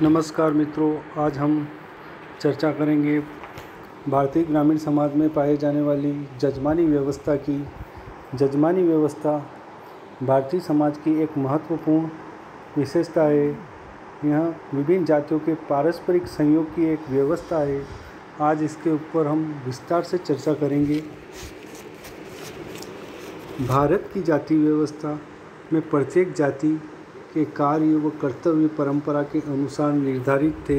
नमस्कार मित्रों, आज हम चर्चा करेंगे भारतीय ग्रामीण समाज में पाए जाने वाली जजमानी व्यवस्था की। जजमानी व्यवस्था भारतीय समाज की एक महत्वपूर्ण विशेषता है। यह विभिन्न जातियों के पारस्परिक सहयोग की एक व्यवस्था है। आज इसके ऊपर हम विस्तार से चर्चा करेंगे। भारत की जाति व्यवस्था में प्रत्येक जाति के कार्य व कर्तव्य परंपरा के अनुसार निर्धारित थे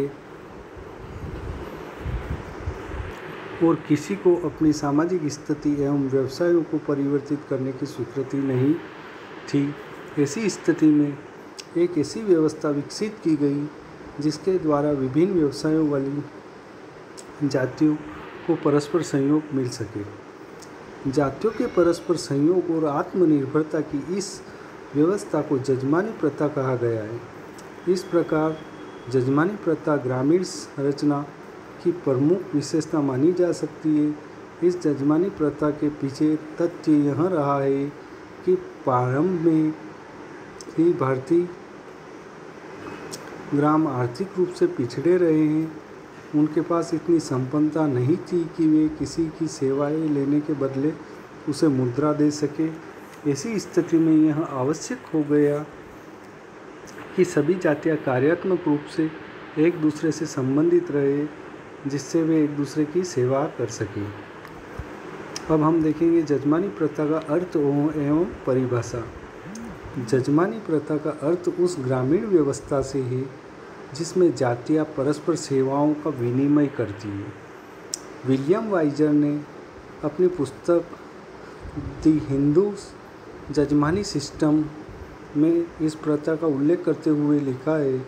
और किसी को अपनी सामाजिक स्थिति एवं व्यवसायों को परिवर्तित करने की स्वीकृति नहीं थी। ऐसी स्थिति में एक ऐसी व्यवस्था विकसित की गई जिसके द्वारा विभिन्न व्यवसायों वाली जातियों को परस्पर सहयोग मिल सके। जातियों के परस्पर सहयोग और आत्मनिर्भरता की इस व्यवस्था को जजमानी प्रथा कहा गया है। इस प्रकार जजमानी प्रथा ग्रामीण संरचना की प्रमुख विशेषता मानी जा सकती है। इस जजमानी प्रथा के पीछे तथ्य यह रहा है कि प्रारंभ में ही भारतीय ग्राम आर्थिक रूप से पिछड़े रहे हैं। उनके पास इतनी संपन्नता नहीं थी कि वे किसी की सेवाएं लेने के बदले उसे मुद्रा दे सके। ऐसी स्थिति में यह आवश्यक हो गया कि सभी जातियां कार्यात्मक रूप से एक दूसरे से संबंधित रहे, जिससे वे एक दूसरे की सेवा कर सकें। अब हम देखेंगे जजमानी प्रथा का अर्थ एवं परिभाषा। जजमानी प्रथा का अर्थ उस ग्रामीण व्यवस्था से है जिसमें जातियां परस्पर सेवाओं का विनिमय करती हैं। विलियम वाइजर ने अपनी पुस्तक द हिंदू जजमानी सिस्टम में इस प्रथा का उल्लेख करते हुए लिखा है।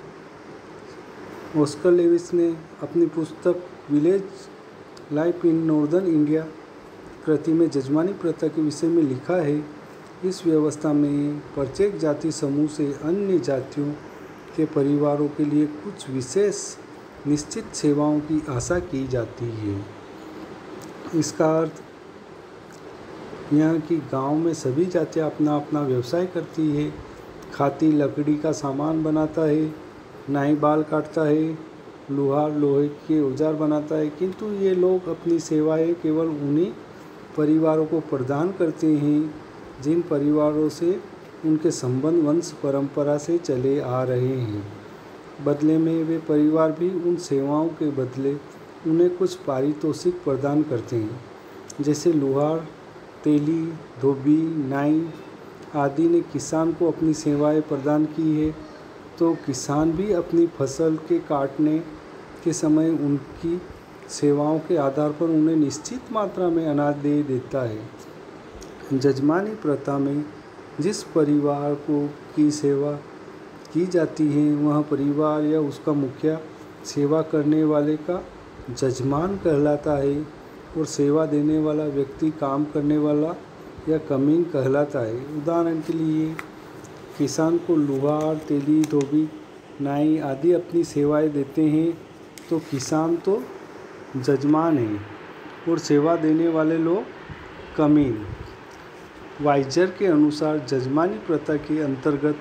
ऑस्कर लेविस ने अपनी पुस्तक village life in northern India कृति में जजमानी प्रथा के विषय में लिखा है। इस व्यवस्था में प्रत्येक जाति समूह से अन्य जातियों के परिवारों के लिए कुछ विशेष निश्चित सेवाओं की आशा की जाती है। इसका अर्थ यह कि गांव में सभी जातियां अपना अपना व्यवसाय करती है। खाती लकड़ी का सामान बनाता है, नाई बाल काटता है, लोहार लोहे के औजार बनाता है, किंतु ये लोग अपनी सेवाएं केवल उन्हीं परिवारों को प्रदान करते हैं जिन परिवारों से उनके संबंध वंश परंपरा से चले आ रहे हैं। बदले में वे परिवार भी उन सेवाओं के बदले उन्हें कुछ पारितोषिक प्रदान करते हैं। जैसे लोहार, तेली, धोबी, नाई आदि ने किसान को अपनी सेवाएं प्रदान की है, तो किसान भी अपनी फसल के काटने के समय उनकी सेवाओं के आधार पर उन्हें निश्चित मात्रा में अनाज दे देता है। जजमानी प्रथा में जिस परिवार की सेवा की जाती है वह परिवार या उसका मुखिया सेवा करने वाले का जजमान कहलाता है और सेवा देने वाला व्यक्ति काम करने वाला या कमीन कहलाता है। उदाहरण के लिए किसान को लोहार, तेली, धोबी, नाई आदि अपनी सेवाएं देते हैं तो किसान तो जजमान है और सेवा देने वाले लोग कमीन। वाइजर के अनुसार जजमानी प्रथा के अंतर्गत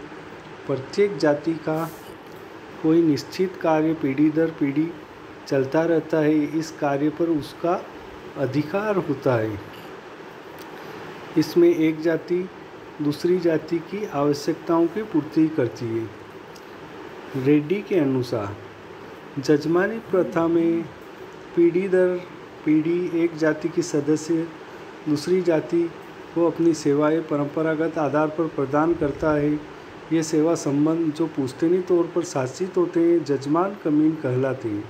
प्रत्येक जाति का कोई निश्चित कार्य पीढ़ी दर पीढ़ी चलता रहता है। इस कार्य पर उसका अधिकार होता है। इसमें एक जाति दूसरी जाति की आवश्यकताओं की पूर्ति करती है। रेड्डी के अनुसार जजमानी प्रथा में पीढ़ी दर पीढ़ी एक जाति की सदस्य दूसरी जाति को अपनी सेवाएं परंपरागत आधार पर प्रदान करता है। ये सेवा संबंध जो पुश्तैनी तौर पर शासित होते हैं जजमान कमीन कहलाते हैं।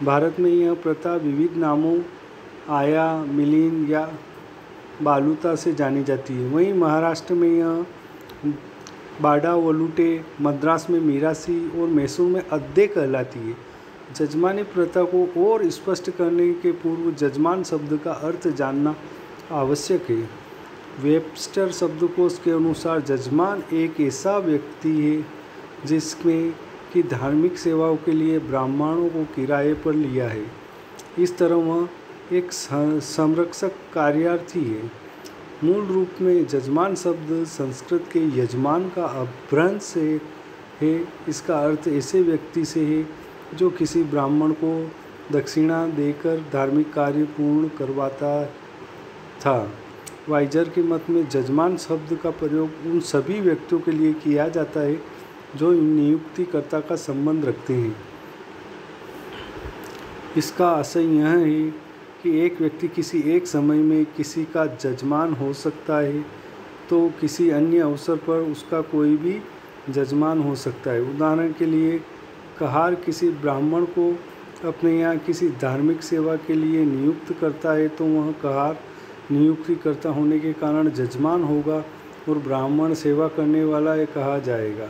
भारत में यह प्रथा विविध नामों आया, मिलिन या बालूता से जानी जाती है। वहीं महाराष्ट्र में यह बाडा वलूटे, मद्रास में मीरासी और मैसूर में अद्दे कहलाती है। जजमानी प्रथा को और स्पष्ट करने के पूर्व जजमान शब्द का अर्थ जानना आवश्यक है। वेबस्टर शब्दकोश के अनुसार जजमान एक ऐसा व्यक्ति है जिसमें कि धार्मिक सेवाओं के लिए ब्राह्मणों को किराए पर लिया है। इस तरह वह एक संरक्षक कार्यार्थी है। मूल रूप में जजमान शब्द संस्कृत के यजमान का अपभ्रंश है। इसका अर्थ ऐसे व्यक्ति से है जो किसी ब्राह्मण को दक्षिणा देकर धार्मिक कार्य पूर्ण करवाता था। वाइजर के मत में जजमान शब्द का प्रयोग उन सभी व्यक्तियों के लिए किया जाता है जो नियुक्तिकर्ता का संबंध रखते हैं। इसका आशय यह है कि एक व्यक्ति किसी एक समय में किसी का जजमान हो सकता है तो किसी अन्य अवसर पर उसका कोई भी जजमान हो सकता है। उदाहरण के लिए कहार किसी ब्राह्मण को अपने यहाँ किसी धार्मिक सेवा के लिए नियुक्त करता है तो वह कहार नियुक्तिकर्ता होने के कारण जजमान होगा और ब्राह्मण सेवा करने वाला ये कहा जाएगा।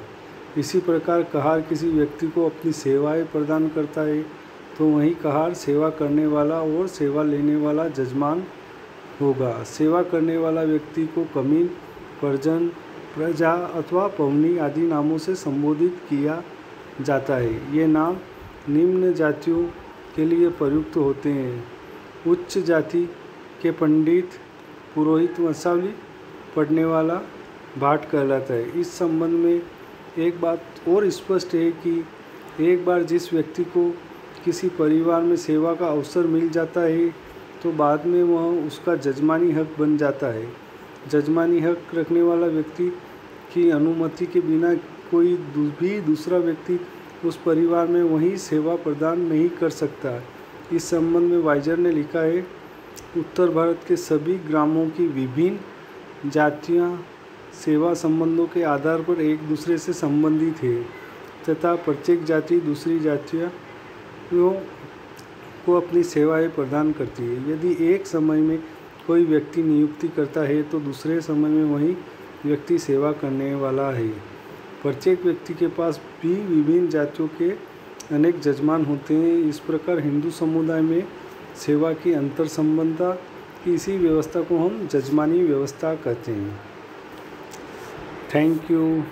इसी प्रकार कहार किसी व्यक्ति को अपनी सेवाएं प्रदान करता है तो वहीं कहार सेवा करने वाला और सेवा लेने वाला जजमान होगा। सेवा करने वाला व्यक्ति को कमीन, परिजन, प्रजा अथवा पवनी आदि नामों से संबोधित किया जाता है। ये नाम निम्न जातियों के लिए प्रयुक्त होते हैं। उच्च जाति के पंडित, पुरोहित वंशावली पढ़ने वाला भाट कहलाता है। इस संबंध में एक बात और स्पष्ट है कि एक बार जिस व्यक्ति को किसी परिवार में सेवा का अवसर मिल जाता है तो बाद में वह उसका जजमानी हक बन जाता है। जजमानी हक रखने वाला व्यक्ति की अनुमति के बिना कोई भी दूसरा व्यक्ति उस परिवार में वही सेवा प्रदान नहीं कर सकता। इस संबंध में वाइजर ने लिखा है, उत्तर भारत के सभी ग्रामों की विभिन्न जातियां सेवा संबंधों के आधार पर एक दूसरे से संबंधित है तथा प्रत्येक जाति दूसरी जातियों को अपनी सेवाएं प्रदान करती है। यदि एक समय में कोई व्यक्ति नियुक्ति करता है तो दूसरे समय में वही व्यक्ति सेवा करने वाला है। प्रत्येक व्यक्ति के पास भी विभिन्न जातियों के अनेक जजमान होते हैं। इस प्रकार हिंदू समुदाय में सेवा की अंतर संबंधता की इसी व्यवस्था को हम जजमानी व्यवस्था कहते हैं। Thank you.